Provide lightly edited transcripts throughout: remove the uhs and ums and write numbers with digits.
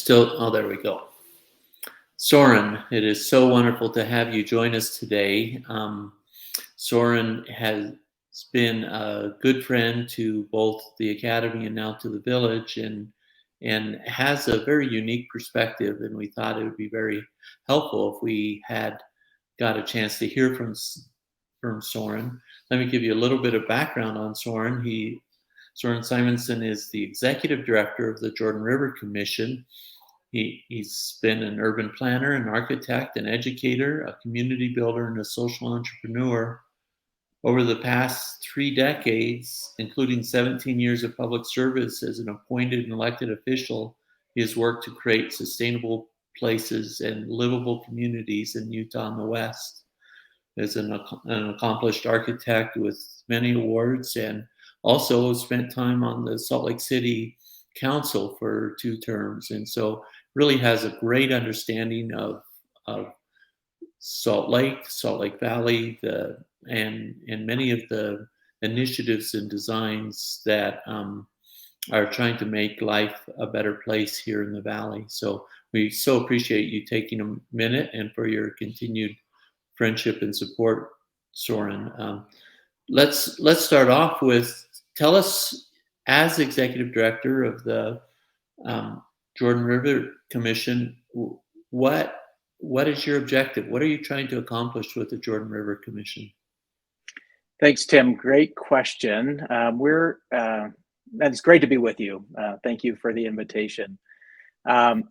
Still, oh, there we go. Søren, it is so wonderful to have you join us today. Søren has been a good friend to both the Academy and now to the Village, and has a very unique perspective. And we thought it would be very helpful if we had got a chance to hear from Søren. Let me give you a little bit of background on Søren. Søren Simonsen is the executive director of the Jordan River Commission. He's been an urban planner, an architect, an educator, a community builder, and a social entrepreneur. Over the past 3 decades, including 17 years of public service as an appointed and elected official, he has worked to create sustainable places and livable communities in Utah and the West. As an accomplished architect with many awards, and also spent time on the Salt Lake City Council for 2 terms. And so really has a great understanding of Salt Lake Valley, and many of the initiatives and designs that are trying to make life a better place here in the Valley. So we so appreciate you taking a minute and for your continued friendship and support, Søren. Let's start off with, tell us, as executive director of the Jordan River Commission, what is your objective? What are you trying to accomplish with the Jordan River Commission? Thanks, Tim. Great question. It's great to be with you. Thank you for the invitation.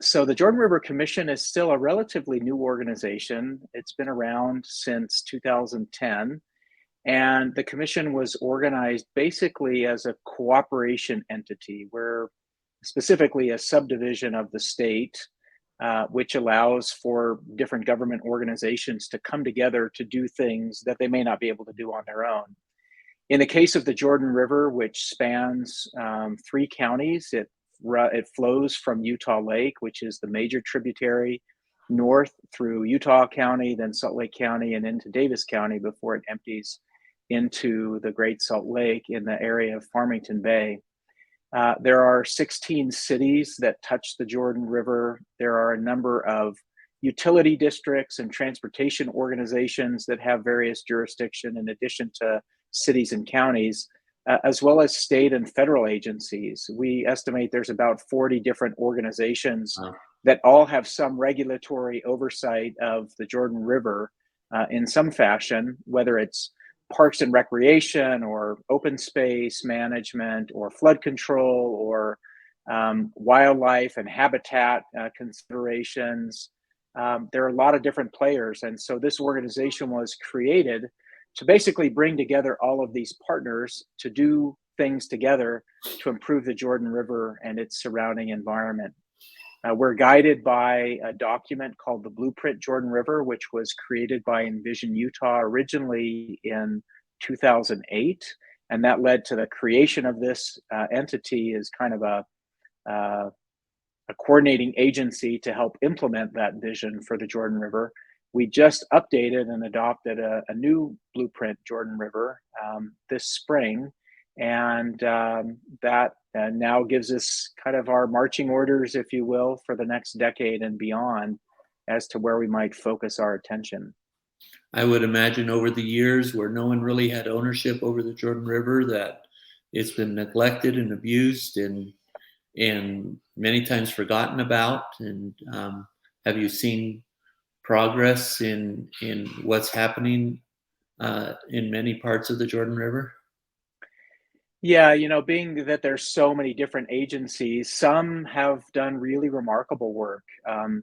So the Jordan River Commission is still a relatively new organization. It's been around since 2010, and the commission was organized basically as a cooperation entity, where specifically a subdivision of the state, which allows for different government organizations to come together to do things that they may not be able to do on their own. In the case of the Jordan River, which spans 3 counties, it flows from Utah Lake, which is the major tributary, north through Utah County, then Salt Lake County, and into Davis County before it empties into the Great Salt Lake in the area of Farmington Bay. There are 16 cities that touch the Jordan River. There are a number of utility districts and transportation organizations that have various jurisdiction in addition to cities and counties, as well as state and federal agencies. We estimate there's about 40 different organizations that all have some regulatory oversight of the Jordan River in some fashion, whether it's parks and recreation or open space management or flood control or wildlife and habitat considerations. There are a lot of different players. And so this organization was created to basically bring together all of these partners to do things together to improve the Jordan River and its surrounding environment. We're guided by a document called the Blueprint Jordan River, which was created by Envision Utah originally in 2008. And that led to the creation of this entity as kind of a coordinating agency to help implement that vision for the Jordan River. We just updated and adopted a new Blueprint Jordan River this spring. And that now gives us kind of our marching orders, if you will, for the next decade and beyond as to where we might focus our attention. I would imagine over the years where no one really had ownership over the Jordan River, that it's been neglected and abused and many times forgotten about. And have you seen progress in what's happening in many parts of the Jordan River? Yeah, being that there's so many different agencies, some have done really remarkable work.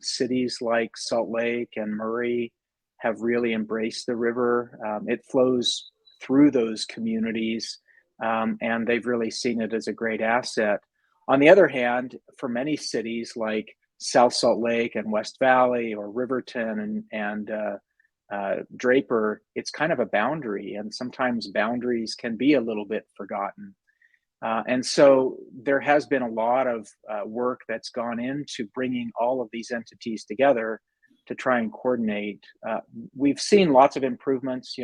Cities like Salt Lake and Murray have really embraced the river. It flows through those communities, and they've really seen it as a great asset. On the other hand, for many cities like South Salt Lake and West Valley or Riverton and Draper, it's kind of a boundary, and sometimes boundaries can be a little bit forgotten. And so there has been a lot of work that's gone into bringing all of these entities together to try and coordinate. We've seen lots of improvements.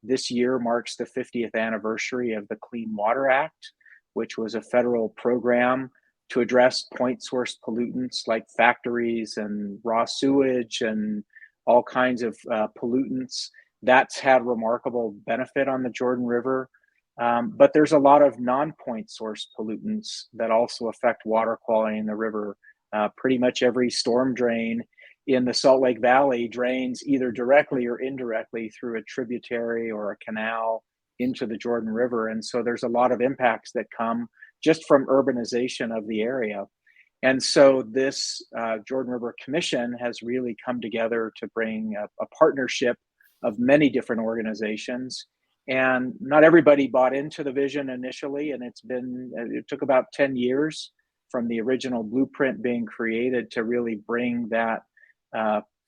This year marks the 50th anniversary of the Clean Water Act, which was a federal program to address point source pollutants like factories and raw sewage and all kinds of pollutants. That's had remarkable benefit on the Jordan River. But there's a lot of non-point source pollutants that also affect water quality in the river. Pretty much every storm drain in the Salt Lake Valley drains either directly or indirectly through a tributary or a canal into the Jordan River. And so there's a lot of impacts that come just from urbanization of the area. And so this Jordan River Commission has really come together to bring a partnership of many different organizations. And not everybody bought into the vision initially, and it took about 10 years from the original blueprint being created to really bring that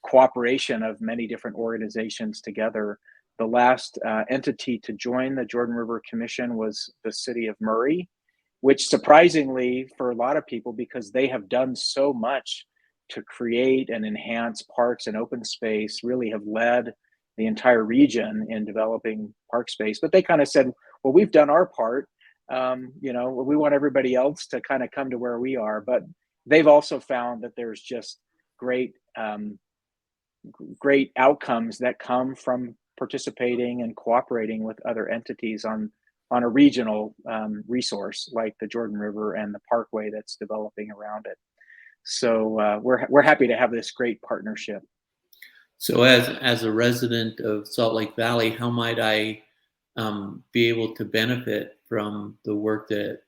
cooperation of many different organizations together. The last entity to join the Jordan River Commission was the city of Murray, which surprisingly for a lot of people, because they have done so much to create and enhance parks and open space, really have led the entire region in developing park space. But they kind of said, well, we've done our part. We want everybody else to kind of come to where we are. But they've also found that there's just great outcomes that come from participating and cooperating with other entities on a regional resource like the Jordan River and the parkway that's developing around it. So we're happy to have this great partnership. So as a resident of Salt Lake Valley, how might I be able to benefit from the work that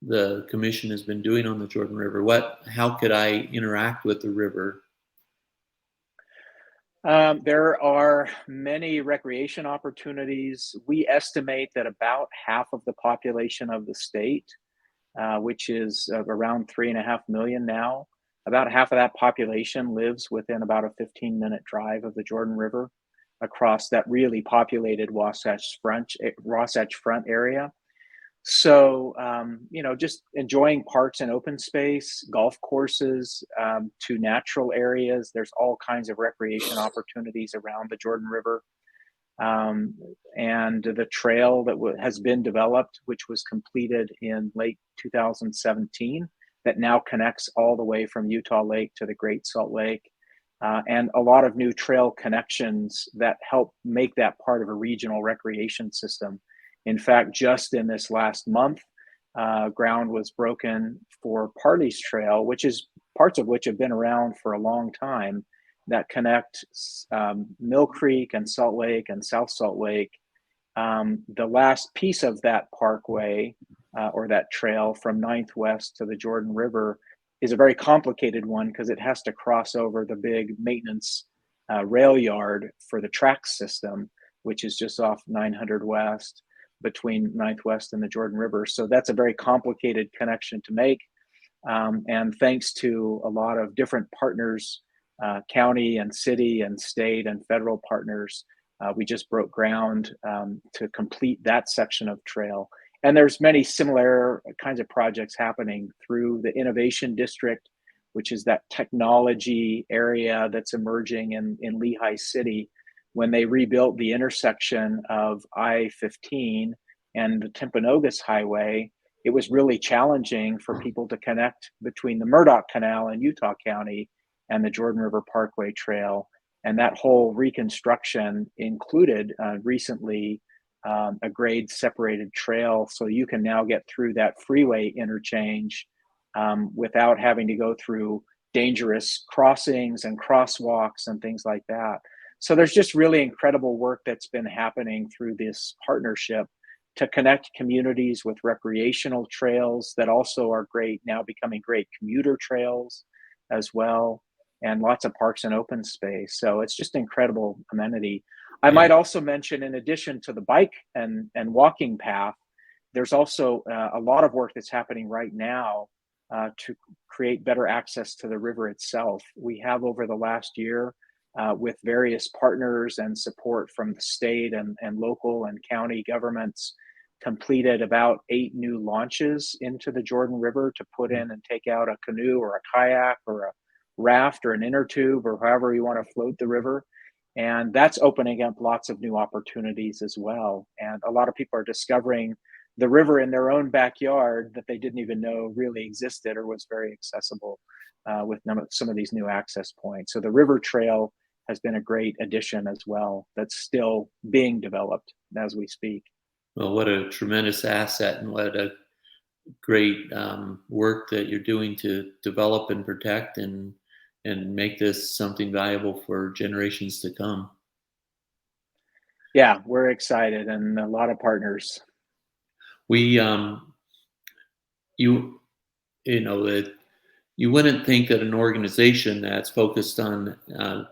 the commission has been doing on the Jordan River? How could I interact with the river? There are many recreation opportunities. We estimate that about half of the population of the state, which is around 3.5 million now, about half of that population lives within about a 15-minute drive of the Jordan River across that really populated Wasatch Front area. So, just enjoying parks and open space, golf courses, to natural areas. There's all kinds of recreation opportunities around the Jordan River. And the trail that has been developed, which was completed in late 2017, that now connects all the way from Utah Lake to the Great Salt Lake. And a lot of new trail connections that help make that part of a regional recreation system. In fact, just in this last month, ground was broken for Parley's Trail, parts of which have been around for a long time, that connect Mill Creek and Salt Lake and South Salt Lake. The last piece of that parkway or that trail from 9th West to the Jordan River is a very complicated one because it has to cross over the big maintenance rail yard for the track system, which is just off 900 West between 9th West and the Jordan River. So that's a very complicated connection to make. And thanks to a lot of different partners, county and city and state and federal partners, we just broke ground to complete that section of trail. And there's many similar kinds of projects happening through the Innovation District, which is that technology area that's emerging in Lehigh City. When they rebuilt the intersection of I-15 and the Timpanogos Highway, it was really challenging for people to connect between the Murdoch Canal in Utah County and the Jordan River Parkway Trail. And that whole reconstruction included recently a grade separated trail. So you can now get through that freeway interchange without having to go through dangerous crossings and crosswalks and things like that. So there's just really incredible work that's been happening through this partnership to connect communities with recreational trails that also are great, now becoming great commuter trails as well, and lots of parks and open space. So it's just incredible amenity. I might also mention, in addition to the bike and walking path, there's also a lot of work that's happening right now to create better access to the river itself. We have, over the last year, with various partners and support from the state and local and county governments, completed about 8 new launches into the Jordan River to put in and take out a canoe or a kayak or a raft or an inner tube or however you want to float the river. And that's opening up lots of new opportunities as well. And a lot of people are discovering the river in their own backyard that they didn't even know really existed or was very accessible with some of these new access points. So the river trail has been a great addition as well. That's still being developed as we speak. Well, what a tremendous asset, and what a great work that you're doing to develop and protect and make this something valuable for generations to come. Yeah, we're excited and a lot of partners. We you you know that you wouldn't think that an organization that's focused on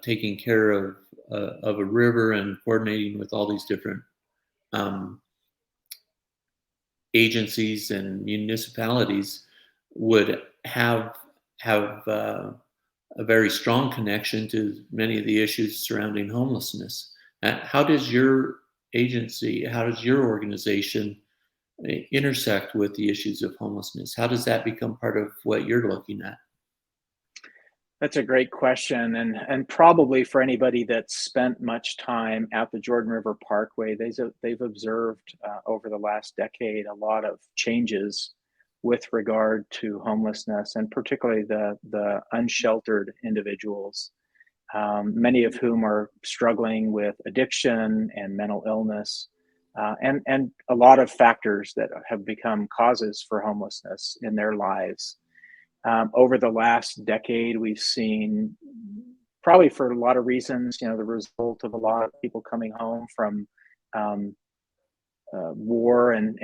taking care of a river and coordinating with all these different um, agencies and municipalities would have a very strong connection to many of the issues surrounding homelessness. How does your agency, how does your organization intersect with the issues of homelessness? How does that become part of what you're looking at? That's a great question, and probably for anybody that's spent much time at the Jordan River Parkway, they've observed over the last decade a lot of changes with regard to homelessness, and particularly the unsheltered individuals, many of whom are struggling with addiction and mental illness, and a lot of factors that have become causes for homelessness in their lives. Over the last decade, we've seen, probably for a lot of reasons, the result of a lot of people coming home from um, war and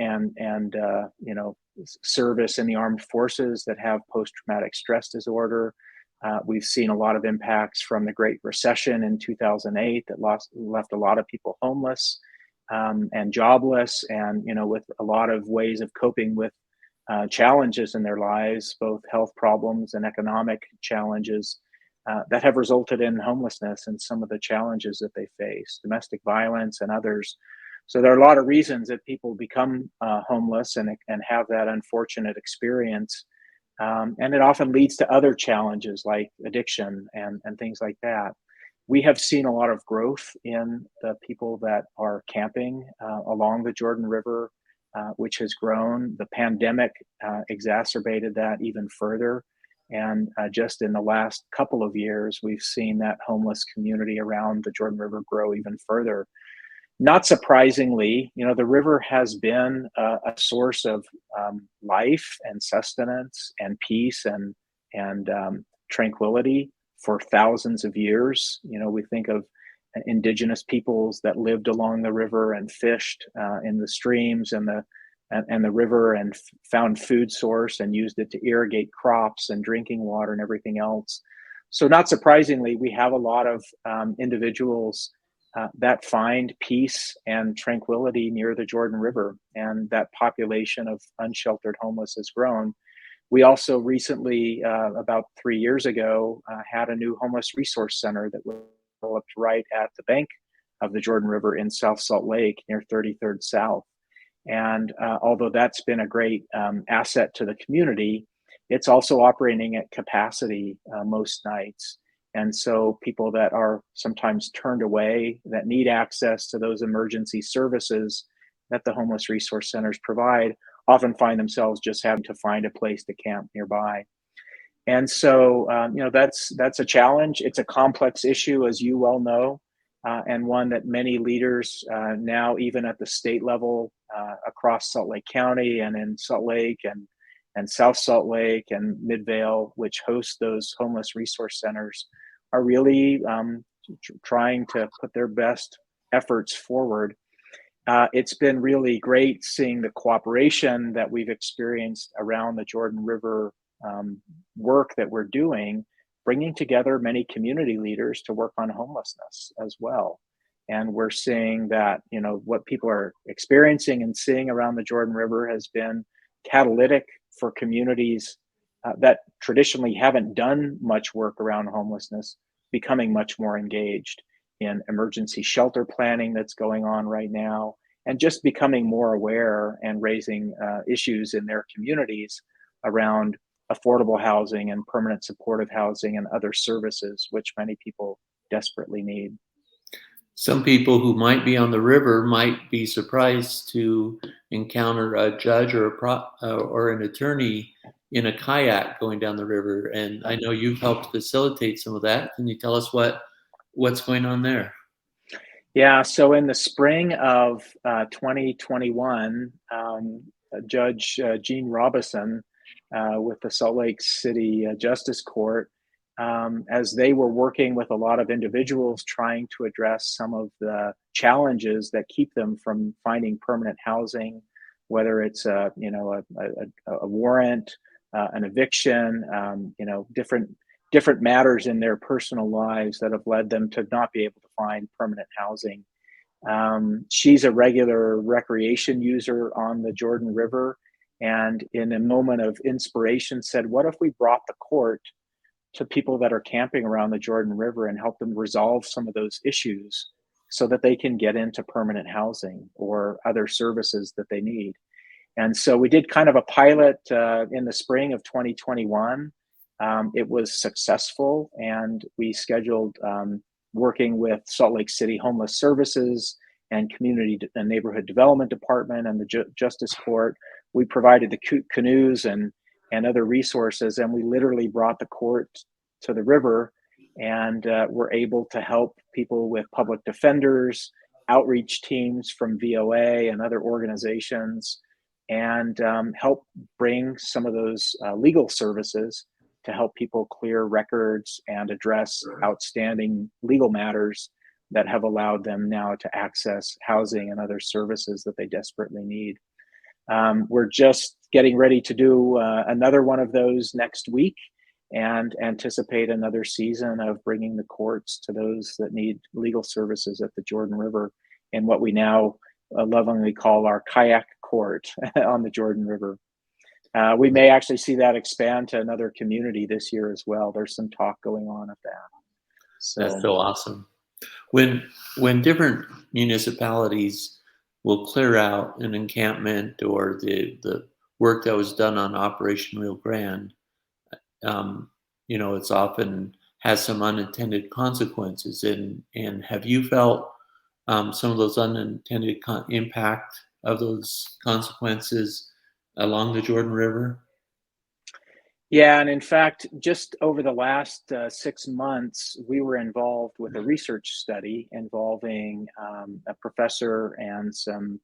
service in the armed forces that have post-traumatic stress disorder. We've seen a lot of impacts from the Great Recession in 2008 that left a lot of people homeless and jobless, and with a lot of ways of coping with challenges in their lives, both health problems and economic challenges that have resulted in homelessness and some of the challenges that they face, domestic violence and others. So there are a lot of reasons that people become homeless and have that unfortunate experience. And it often leads to other challenges like addiction and things like that. We have seen a lot of growth in the people that are camping along the Jordan River, which has grown. The pandemic exacerbated that even further. And just in the last couple of years, we've seen that homeless community around the Jordan River grow even further. Not surprisingly, the river has been a source of life and sustenance and peace and tranquility for thousands of years. We think of indigenous peoples that lived along the river and fished in the streams and the river and found food source and used it to irrigate crops and drinking water and everything else. So not surprisingly, we have a lot of individuals that find peace and tranquility near the Jordan River, and that population of unsheltered homeless has grown. We also recently, about 3 years ago, had a new homeless resource center that was developed right at the bank of the Jordan River in South Salt Lake near 33rd South. And although that's been a great asset to the community, it's also operating at capacity most nights. And so people that are sometimes turned away, that need access to those emergency services that the homeless resource centers provide, often find themselves just having to find a place to camp nearby. And so, that's a challenge. It's a complex issue, as you well know, and one that many leaders now, even at the state level, across Salt Lake County and in Salt Lake and South Salt Lake and Midvale, which host those homeless resource centers, are really trying to put their best efforts forward. It's been really great seeing the cooperation that we've experienced around the Jordan River work that we're doing, bringing together many community leaders to work on homelessness as well. And we're seeing that, what people are experiencing and seeing around the Jordan River has been catalytic for communities that traditionally haven't done much work around homelessness, becoming much more engaged in emergency shelter planning that's going on right now, and just becoming more aware and raising issues in their communities around affordable housing and permanent supportive housing and other services, which many people desperately need. Some people who might be on the river might be surprised to encounter a judge or or an attorney in a kayak going down the river. And I know you've helped facilitate some of that. Can you tell us what's going on there? Yeah, so in the spring of 2021, Judge Gene Robison with the Salt Lake City Justice Court, as they were working with a lot of individuals trying to address some of the challenges that keep them from finding permanent housing, whether it's a warrant, an eviction, different matters in their personal lives that have led them to not be able to find permanent housing. She's a regular recreation user on the Jordan River, and in a moment of inspiration said, what if we brought the court to people that are camping around the Jordan River and help them resolve some of those issues so that they can get into permanent housing or other services that they need. And so we did kind of a pilot in the spring of 2021. It was successful, and we scheduled working with Salt Lake City Homeless Services and Community and Neighborhood Development Department and the Justice Court. We provided the canoes and other resources, and we literally brought the court to the river, and were able to help people with public defenders, outreach teams from VOA and other organizations, and help bring some of those legal services to help people clear records and address outstanding legal matters that have allowed them now to access housing and other services that they desperately need. We're just getting ready to do another one of those next week and anticipate another season of bringing the courts to those that need legal services at the Jordan River in what we now lovingly call our kayak court on the Jordan River. We may actually see that expand to another community this year as well. There's some talk going on of that. That's so awesome. When different municipalities will clear out an encampment or the work that was done on Operation Rio Grande, it's often has some unintended consequences. And have you felt some of those unintended impact of those consequences along the Jordan River? Yeah, and in fact, just over the last 6 months, we were involved with a research study involving a professor and some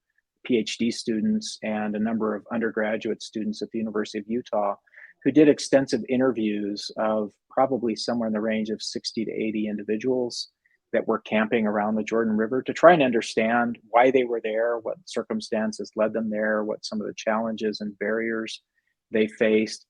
PhD students and a number of undergraduate students at the University of Utah who did extensive interviews of probably somewhere in the range of 60 to 80 individuals that were camping around the Jordan River to try and understand why they were there, what circumstances led them there, what some of the challenges and barriers they faced.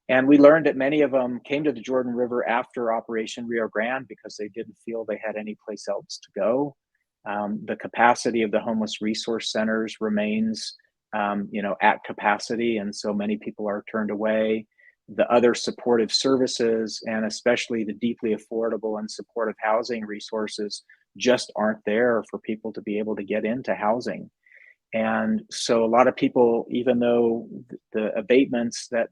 And we learned that many of them came to the Jordan River after Operation Rio Grande because they didn't feel they had any place else to go. The capacity of the homeless resource centers remains, at capacity, and so many people are turned away. The other supportive services, and especially the deeply affordable and supportive housing resources, just aren't there for people to be able to get into housing. And so a lot of people, even though the abatements that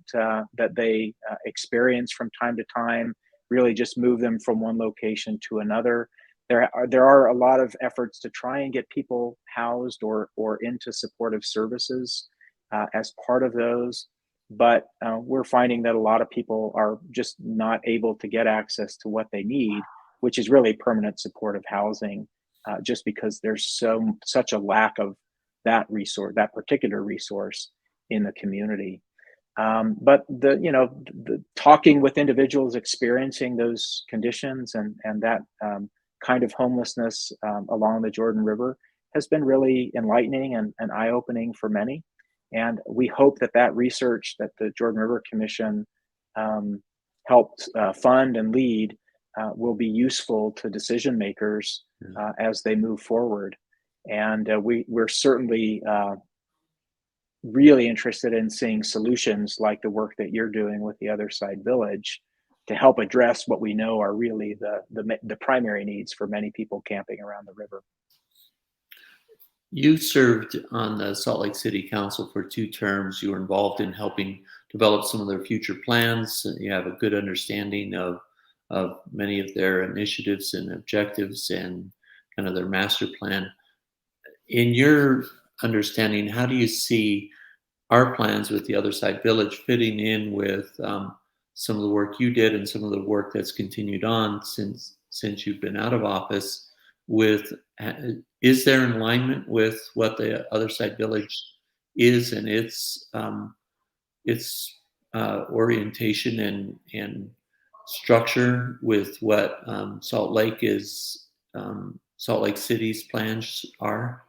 they experience from time to time really just move them from one location to another, there are a lot of efforts to try and get people housed or into supportive services as part of those. But we're finding that a lot of people are just not able to get access to what they need, which is really permanent supportive housing, just because there's such a lack of that particular resource in the community. But the talking with individuals experiencing those conditions and that kind of homelessness along the Jordan River has been really enlightening and eye-opening for many. And we hope that research that the Jordan River Commission helped fund and lead will be useful to decision makers as they move forward. And we're certainly really interested in seeing solutions like the work that you're doing with the Other Side Village to help address what we know are really the primary needs for many people camping around the river. You served on the Salt Lake City Council for 2 terms. You were involved in helping develop some of their future plans. You have a good understanding of many of their initiatives and objectives. And kind of their master plan. In your understanding, how do you see our plans with the Other Side Village fitting in with some of the work you did and some of the work that's continued on since you've been out of office? With is there an alignment with what the Other Side Village is and its orientation and structure with what Salt Lake City's plans are?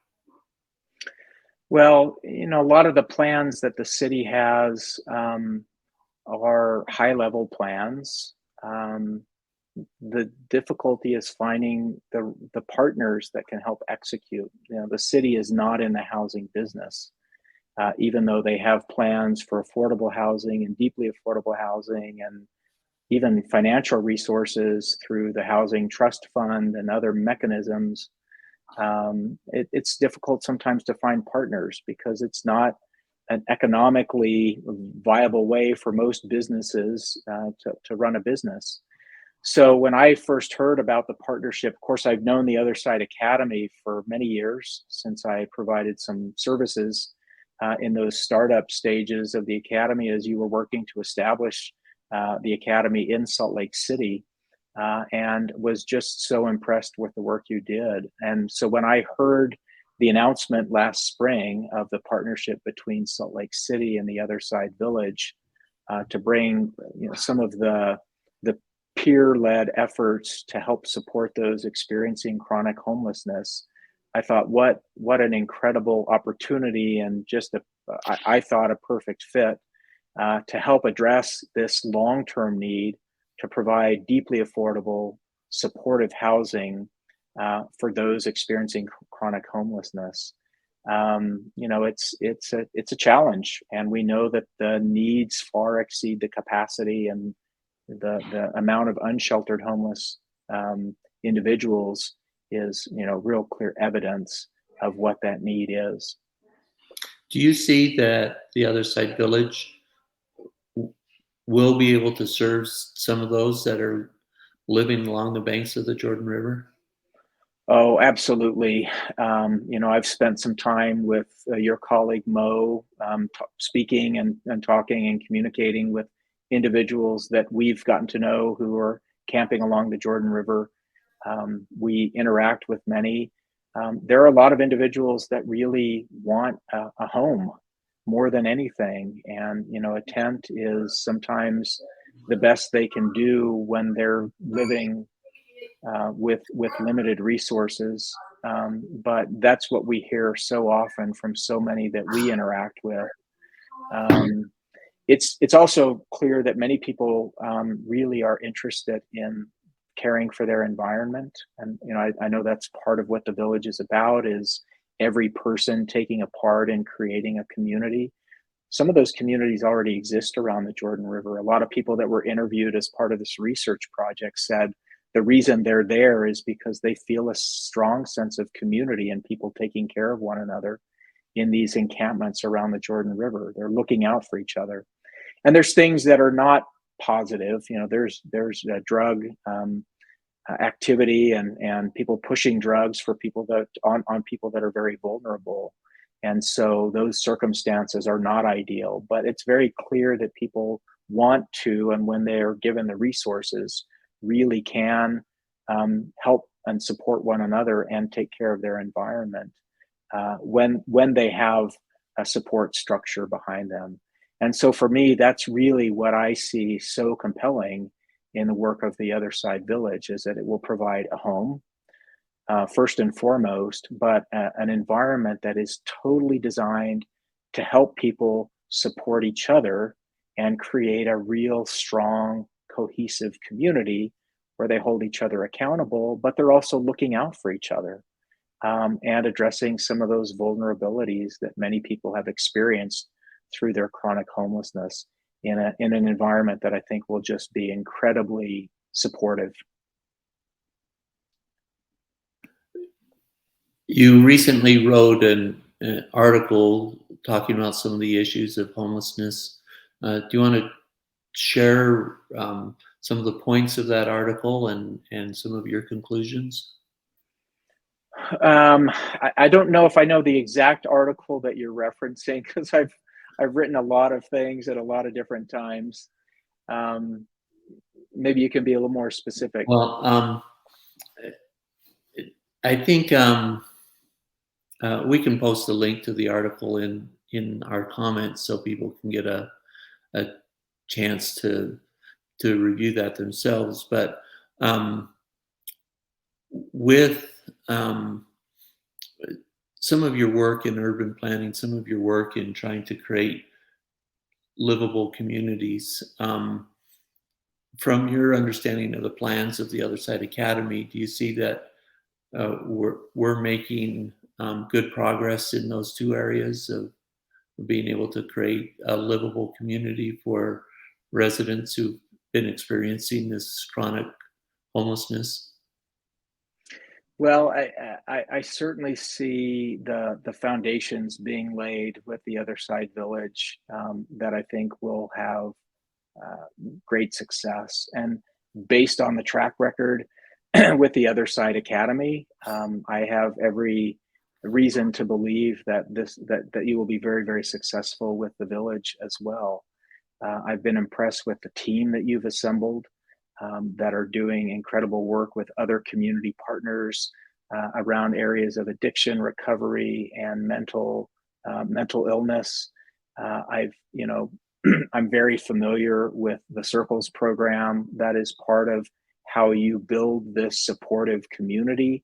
Well, a lot of the plans that the city has are high-level plans. The difficulty is finding the partners that can help execute. The city is not in the housing business, even though they have plans for affordable housing and deeply affordable housing, and even financial resources through the Housing Trust Fund and other mechanisms. It's difficult sometimes to find partners because it's not an economically viable way for most businesses to run a business. So when I first heard about the partnership, of course, I've known the Other Side Academy for many years since I provided some services in those startup stages of the academy as you were working to establish the academy in Salt Lake City. And was just so impressed with the work you did. And so when I heard the announcement last spring of the partnership between Salt Lake City and the Other Side Village to bring some of the peer-led efforts to help support those experiencing chronic homelessness, I thought, what an incredible opportunity, and just I thought a perfect fit to help address this long-term need to provide deeply affordable, supportive housing for those experiencing chronic homelessness. It's a challenge, and we know that the needs far exceed the capacity, and the amount of unsheltered homeless individuals is real clear evidence of what that need is. Do you see that the Other Side Village will be able to serve some of those that are living along the banks of the Jordan River? Oh, absolutely. I've spent some time with your colleague Mo, speaking and talking and communicating with individuals that we've gotten to know who are camping along the Jordan River. We interact with many. There are a lot of individuals that really want a home more than anything. And, a tent is sometimes the best they can do when they're living with limited resources. But that's what we hear so often from so many that we interact with. It's also clear that many people really are interested in caring for their environment. And, I know that's part of what the village is about, is every person taking a part in creating a community. Some of those communities already exist around the Jordan River. A lot of people that were interviewed as part of this research project said the reason they're there is because they feel a strong sense of community and people taking care of one another in these encampments around the Jordan River. They're looking out for each other. And there's things that are not positive. There's drug activity and people pushing drugs for people that on people that are very vulnerable. And so those circumstances are not ideal, but it's very clear that people want to, and when they're given the resources, really can help and support one another and take care of their environment when they have a support structure behind them. And so for me, that's really what I see so compelling in the work of the Other Side Village, is that it will provide a home, first and foremost, but an environment that is totally designed to help people support each other and create a real strong, cohesive community where they hold each other accountable, but they're also looking out for each other and addressing some of those vulnerabilities that many people have experienced through their chronic homelessness in an environment that I think will just be incredibly supportive. You recently wrote an article talking about some of the issues of homelessness. Do you want to share some of the points of that article and some of your conclusions? I don't know if I know the exact article that you're referencing because I've written a lot of things at a lot of different times. Um, Maybe you can be a little more specific. Well, I think we can post a link to the article in our comments so people can get a chance to review that themselves. But um, with some of your work in urban planning, some of your work in trying to create livable communities, from your understanding of the plans of the Other Side Academy, do you see that we're making good progress in those two areas of being able to create a livable community for residents who've been experiencing this chronic homelessness? Well, I certainly see the foundations being laid with the Other Side Village that I think will have uh, great success. And based on the track record with the Other Side Academy, I have every reason to believe that that you will be very, very successful with the village as well. I've been impressed with the team that you've assembled that are doing incredible work with other community partners around areas of addiction recovery and mental illness. I've I'm very familiar with the Circles program. That is part of how you build this supportive community.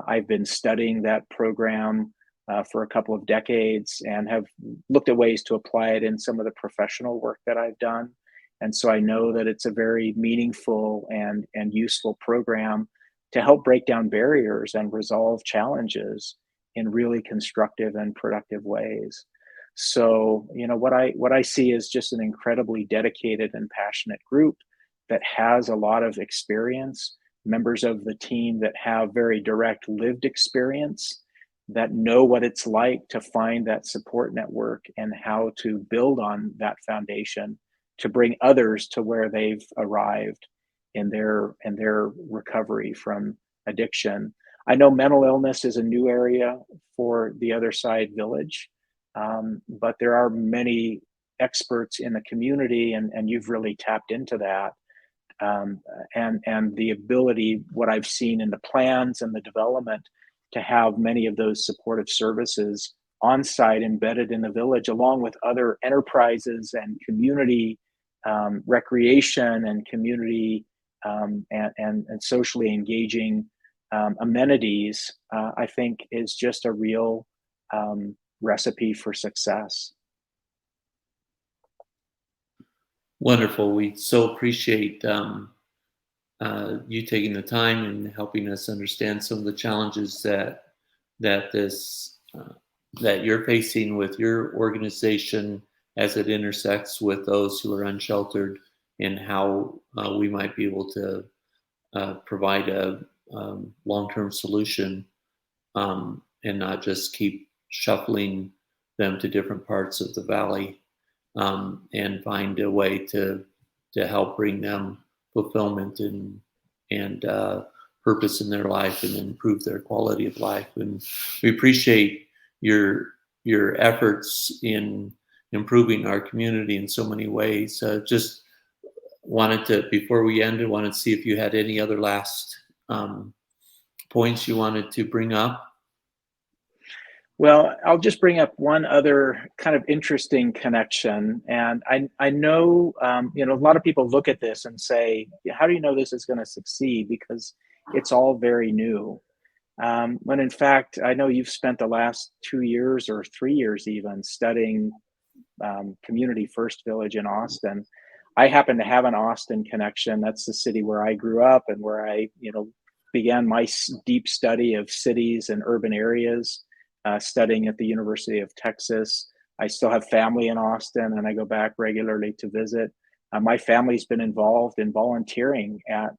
I've been studying that program for a couple of decades and have looked at ways to apply it in some of the professional work that I've done. And so I know that it's a very meaningful and useful program to help break down barriers and resolve challenges in really constructive and productive ways. So, what I see is just an incredibly dedicated and passionate group that has a lot of experience, members of the team that have very direct lived experience, that know what it's like to find that support network and how to build on that foundation to bring others to where they've arrived in their recovery from addiction. I know mental illness is a new area for the Other Side Village, but there are many experts in the community, and you've really tapped into that. Um, and the ability, what I've seen in the plans and the development, to have many of those supportive services on site embedded in the village, along with other enterprises and community recreation and community and socially engaging amenities, I think is just a real recipe for success. Wonderful. We so appreciate you taking the time and helping us understand some of the challenges that this that you're facing with your organization as it intersects with those who are unsheltered, and how we might be able to provide a long-term solution, and not just keep shuffling them to different parts of the valley, and find a way to help bring them fulfillment and purpose in their life and improve their quality of life. And we appreciate your efforts in improving our community in so many ways. Just wanted to, before we ended, wanted to see if you had any other last points you wanted to bring up. Well, I'll just bring up one other kind of interesting connection, and I know a lot of people look at this and say, "Yeah, how do you know this is going to succeed?" Because it's all very new. When in fact, I know you've spent the last 2 years or 3 years even studying Community First Village in Austin. I happen to have an Austin connection. That's the city where I grew up and where I, began my deep study of cities and urban areas, studying at the University of Texas. I still have family in Austin and I go back regularly to visit. My family's been involved in volunteering at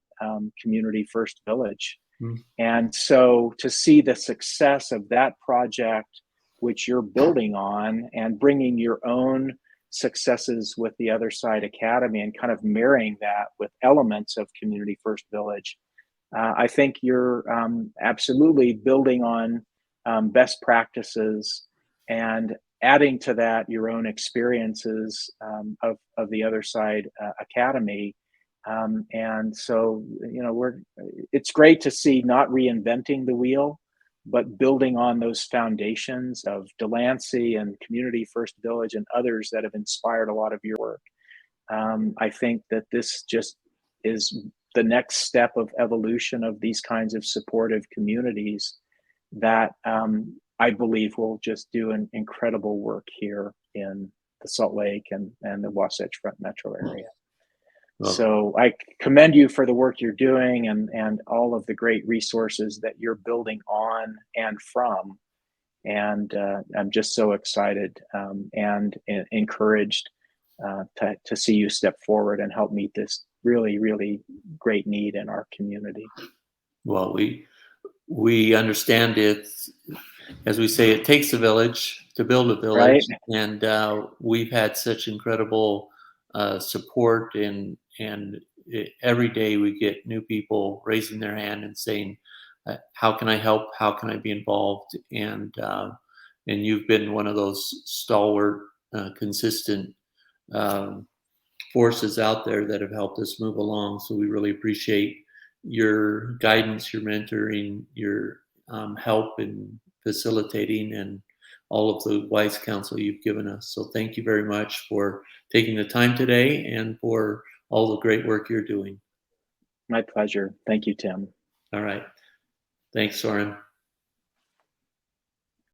Community First Village. Mm. And so to see the success of that project, which you're building on, and bringing your own successes with the Other Side Academy and kind of marrying that with elements of Community First Village, I think you're absolutely building on best practices and adding to that your own experiences of the Other Side Academy. And so, it's great to see not reinventing the wheel, but building on those foundations of Delancey and Community First Village and others that have inspired a lot of your work. I think that this just is the next step of evolution of these kinds of supportive communities that I believe will just do an incredible work here in the Salt Lake and the Wasatch Front metro area. Well, So I commend you for the work you're doing and all of the great resources that you're building on and from. And I'm just so excited and encouraged to see you step forward and help meet this really, really great need in our community. well, we understand it. As we say, it takes a village to build a village, Right? and we've had such incredible support, and every day we get new people raising their hand and saying, "How can I help? How can I be involved?" And you've been one of those stalwart, consistent um, forces out there that have helped us move along. So we really appreciate your guidance, your mentoring, your help in facilitating, and all of the wise counsel you've given us. So thank you very much for taking the time today and for all the great work you're doing. My pleasure. Thank you, Tim. All right. Thanks, Soren.